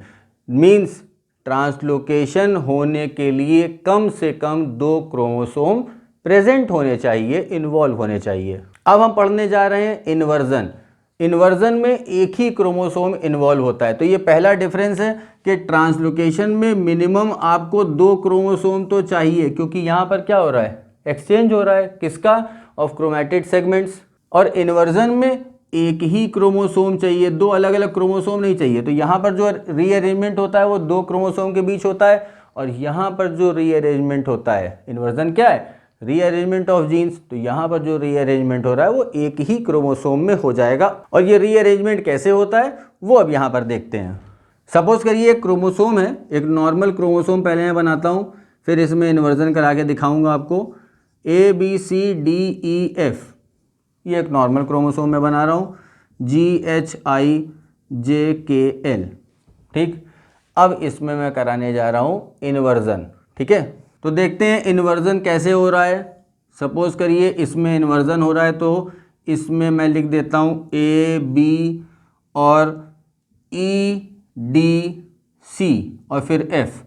मींस ट्रांसलोकेशन होने के लिए कम से कम दो क्रोमोसोम प्रेजेंट होने चाहिए, इन्वॉल्व होने चाहिए। अब हम पढ़ने जा रहे हैं इन्वर्जन। इन्वर्जन में एक ही क्रोमोसोम इन्वॉल्व होता है। तो ये पहला डिफरेंस है कि ट्रांसलोकेशन में मिनिमम आपको दो क्रोमोसोम तो चाहिए, क्योंकि यहाँ पर क्या हो रहा है, एक्सचेंज हो रहा है किसका, ऑफ क्रोमैटिड सेगमेंट्स। और इन्वर्जन में एक ही क्रोमोसोम चाहिए, दो अलग अलग क्रोमोसोम नहीं चाहिए। तो यहाँ पर जो रीअरेंजमेंट होता है वो दो क्रोमोसोम के बीच होता है और यहाँ पर जो रीअरेंजमेंट होता है, इन्वर्जन क्या है, रीअरेंजमेंट ऑफ जीन्स। तो यहाँ पर जो रीअरेंजमेंट हो रहा है वो एक ही क्रोमोसोम में हो जाएगा। और ये रीअरेंजमेंट कैसे होता है वो अब यहाँ पर देखते हैं। सपोज करिए एक क्रोमोसोम है, एक नॉर्मल क्रोमोसोम पहले मैं बनाता हूँ, फिर इसमें इन्वर्जन करा के दिखाऊंगा आपको। ABCDEF, ये एक नॉर्मल क्रोमोसोम में बना रहा हूँ, GHIJKL, ठीक। अब इसमें मैं कराने जा रहा हूँ इन्वर्जन, ठीक है। तो देखते हैं इन्वर्जन कैसे हो रहा है। सपोज करिए इसमें इन्वर्जन हो रहा है तो इसमें मैं लिख देता हूँ ए बी और ई डी सी और फिर एफ,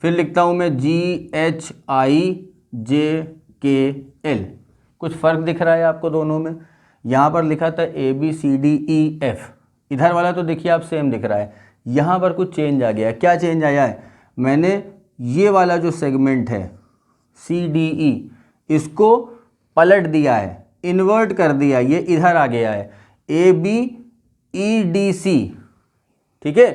फिर लिखता हूँ मैं जी एच आई जे के एल। कुछ फ़र्क दिख रहा है आपको दोनों में? यहाँ पर लिखा था A B C D E F, इधर वाला तो देखिए आप सेम दिख रहा है, यहाँ पर कुछ चेंज आ गया है। क्या चेंज आया है? मैंने ये वाला जो सेगमेंट है सी डी ई, इसको पलट दिया है, इन्वर्ट कर दिया, ये इधर आ गया है, A B E D C, ठीक है,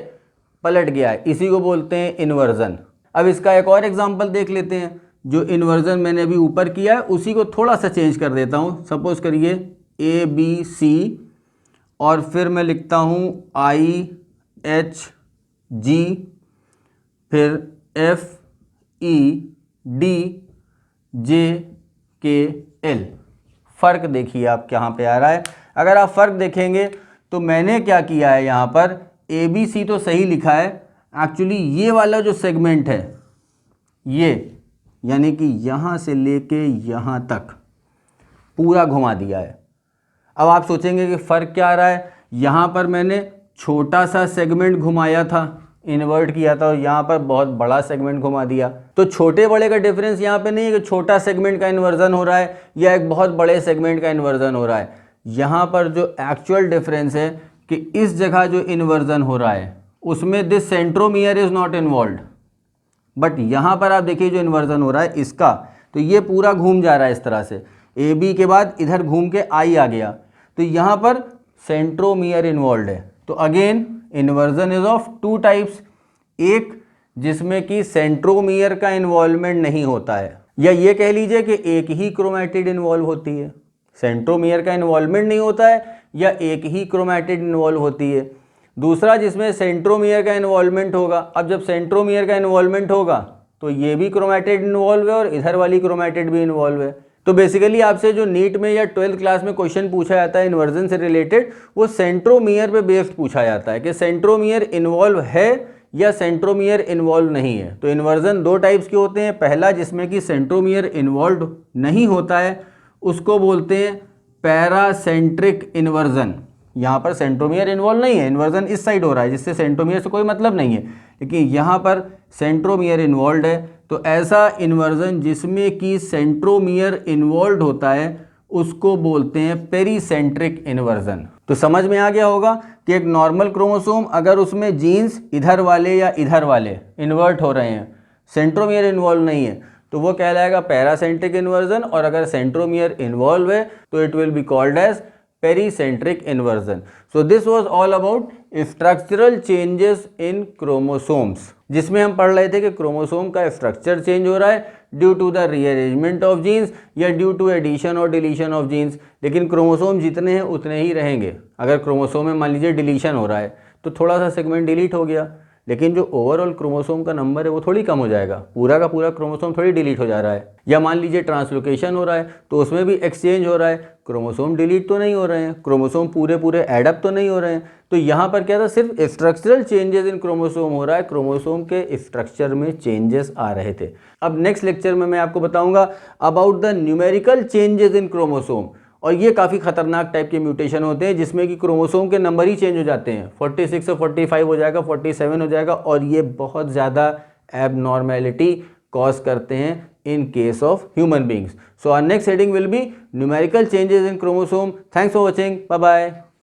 पलट गया है, इसी को बोलते हैं इन्वर्जन। अब इसका एक और एग्जांपल देख लेते हैं। जो इन्वर्जन मैंने अभी ऊपर किया है उसी को थोड़ा सा चेंज कर देता हूँ। सपोज करिए ए बी सी और फिर मैं लिखता हूँ आई एच जी, फिर एफ ई डी जे के एल। फ़र्क देखिए आप कहाँ पे आ रहा है। अगर आप फ़र्क देखेंगे तो मैंने क्या किया है, यहाँ पर ए बी सी तो सही लिखा है, एक्चुअली ये वाला जो सेगमेंट है ये, यानी कि यहाँ से लेके यहाँ तक पूरा घुमा दिया है। अब आप सोचेंगे कि फ़र्क क्या आ रहा है? यहाँ पर मैंने छोटा सा सेगमेंट घुमाया था, इन्वर्ट किया था, और यहाँ पर बहुत बड़ा सेगमेंट घुमा दिया। तो छोटे बड़े का डिफरेंस यहाँ पे नहीं है कि छोटा सेगमेंट का इन्वर्जन हो रहा है या एक बहुत बड़े सेगमेंट का इन्वर्जन हो रहा है। यहाँ पर जो एक्चुअल डिफरेंस है कि इस जगह जो इन्वर्जन हो रहा है उसमें this centromere is not involved, but यहाँ पर आप देखिए जो इन्वर्जन हो रहा है इसका, तो ये पूरा घूम जा रहा है इस तरह से, ए बी के बाद इधर घूम के आई आ गया, तो यहाँ पर सेंट्रोमियर इन्वॉल्व है। तो again inversion is of two types, एक जिसमें कि सेंट्रोमियर का इन्वॉल्वमेंट नहीं होता है, या ये कह लीजिए कि एक ही क्रोमैटिड इन्वॉल्व होती है, सेंट्रोमियर का इन्वॉल्वमेंट नहीं होता है या एक ही क्रोमैटिड इन्वॉल्व होती है। दूसरा जिसमें सेंट्रोमियर का इन्वॉल्वमेंट होगा। अब जब सेंट्रोमियर का इन्वॉल्वमेंट होगा तो ये भी क्रोमैटिड इन्वॉल्व है और इधर वाली क्रोमैटिड भी इन्वॉल्व है। तो बेसिकली आपसे जो नीट में या 12th क्लास में क्वेश्चन पूछा जाता है इन्वर्जन से रिलेटेड, वो सेंट्रोमियर पे बेस्ड पूछा जाता है कि सेंट्रोमियर इन्वॉल्व है या सेंट्रोमियर इन्वॉल्व नहीं है। तो इन्वर्जन दो टाइप्स के होते हैं, पहला जिसमें कि सेंट्रोमियर इन्वॉल्व नहीं होता है उसको बोलते हैं पैरासेंट्रिक इन्वर्जन। यहाँ पर सेंट्रोमियर इन्वॉल्व नहीं है, इन्वर्जन इस साइड हो रहा है जिससे सेंट्रोमियर से कोई मतलब नहीं है, लेकिन यहाँ पर सेंट्रोमियर इन्वॉल्व है। तो ऐसा इन्वर्जन जिसमें कि सेंट्रोमियर इन्वॉल्व होता है उसको बोलते हैं पेरीसेंट्रिक इन्वर्जन। तो समझ में आ गया होगा कि एक नॉर्मल क्रोमोसोम अगर उसमें जीन्स इधर वाले या इधर वाले इन्वर्ट हो रहे हैं, सेंट्रोमियर इन्वॉल्व नहीं है, तो वो कहलाएगा पैरासेंट्रिक इन्वर्जन, और अगर सेंट्रोमियर इन्वॉल्व है तो it will be called as pericentric inversion. So this was all about structural changes in chromosomes, जिसमें हम पढ़ रहे थे कि क्रोमोसोम का स्ट्रक्चर चेंज हो रहा है due to the rearrangement of genes या ड्यू टू एडिशन और डिलीशन ऑफ जीन्स। लेकिन क्रोमोसोम जितने हैं उतने ही रहेंगे। अगर क्रोमोसोम में मान लीजिए डिलीशन हो रहा है तो थोड़ा सा सेगमेंट डिलीट हो गया, लेकिन जो ओवरऑल क्रोमोसोम का नंबर है वो थोड़ी कम हो जाएगा, पूरा का पूरा क्रोमोसोम थोड़ी डिलीट हो जा रहा है। या मान लीजिए ट्रांसलोकेशन हो रहा है तो उसमें भी एक्सचेंज हो रहा है, क्रोमोसोम डिलीट तो नहीं हो रहे हैं, क्रोमोसोम पूरे पूरे एडअप तो नहीं हो रहे हैं। तो यहाँ पर क्या था, सिर्फ स्ट्रक्चरल चेंजेस इन क्रोमोसोम हो रहा है, क्रोमोसोम के स्ट्रक्चर में चेंजेस आ रहे थे। अब नेक्स्ट लेक्चर में मैं आपको बताऊंगा about the numerical changes in chromosome, और ये काफ़ी खतरनाक टाइप के म्यूटेशन होते हैं जिसमें कि क्रोमोसोम के नंबर ही चेंज हो जाते हैं, 46 से 45 हो जाएगा, 47 हो जाएगा, और ये बहुत ज़्यादा एबनॉर्मेलिटी कॉज करते हैं in case of human beings. So our next heading will be numerical changes in chromosome. Thanks for watching. Bye bye.